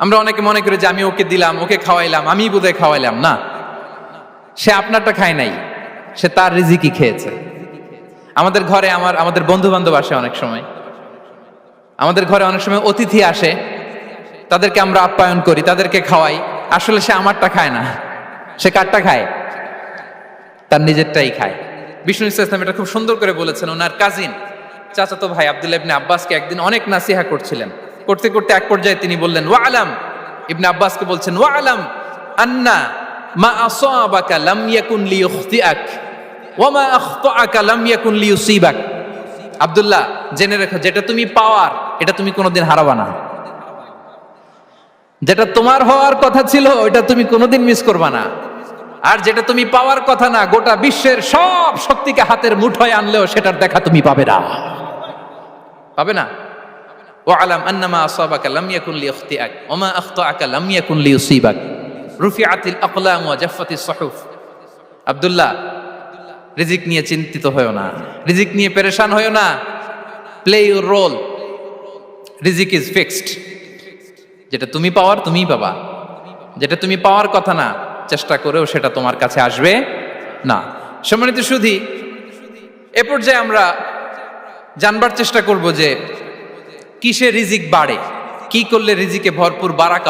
আমরা অনেকে মনে করি যে আমি ওকে দিলাম, ওকে খাওয়াইলাম, আমি বোধহয় খাওয়াইলাম। না, সে আপনারটা খায় নাই, সে তার রিজিকই খেয়েছে। আমাদের ঘরে আমাদের বন্ধু বান্ধব আসে অনেক সময়, আমাদের ঘরে অনেক সময় অতিথি আসে, তাদেরকে আমরা আপ্যায়ন করি, তাদেরকে খাওয়াই। আসলে সে আমারটা খায় না, সে কারটা খায়? তার নিজেরটাই খায়। বিষ্ণু ইসলাম এটা খুব সুন্দর করে বলেছেন। ওনার কাজিন চাচাতো ভাই আব্দুল্লাহ ইবনে আব্বাসকে একদিন অনেক নাসিহা করছিলেন। করতে করতে এক পর্যায়ে তিনি বললেন, ওয়া আলাম, ইবনে আব্বাসকে বলছেন, ওয়া আলাম আন্না মা আসাবাকা লাম ইয়াকুন লিইখতিআক ওয়া মা আখতাআকা লাম ইয়াকুন লিইউসিবাক। আব্দুল্লাহ, জেনে রেখো, যেটা তুমি পাওয়ার এটা তুমি কোনোদিন হারাবা না। যেটা তোমার হওয়ার কথা ছিল ওটা তুমি কোনোদিন মিস করবা না। আর যেটা তুমি পাওয়ার কথা না, গোটা বিশ্বের সব শক্তিকে হাতের মুঠোয় আনলেও সেটার দেখা তুমি পাবে না, পাবে না। ওয়া আলাম আন্নামা আসাবাকা লাম ইয়াকুন লিইখতিআক ওয়া মা আখতাআকা লাম ইয়াকুন লিইউসিবাক রুফিআতিল আকলাম ওয়া জাফফাতিস সুহুফ। আব্দুল্লাহ, রিজিক নিয়ে চিন্তিত হয়ো না, রিজিক নিয়ে পেরেশান হয়ো না। প্লে ইউর রোল, রিজিক ইজ ফিক্সড। যেটা তুমি পাওয়ার তুমিই পাবা, যেটা তুমি পাওয়ার কথা না, চেষ্টা করেও সেটা তোমার কাছে আসবে না। সম্মানিত সুধী, এ পর্যায়ে আমরা জানবার চেষ্টা করব যে কিসে রিজিক বাড়ে, কি করলে রিজিকে ভরপুর বারাকা হয়।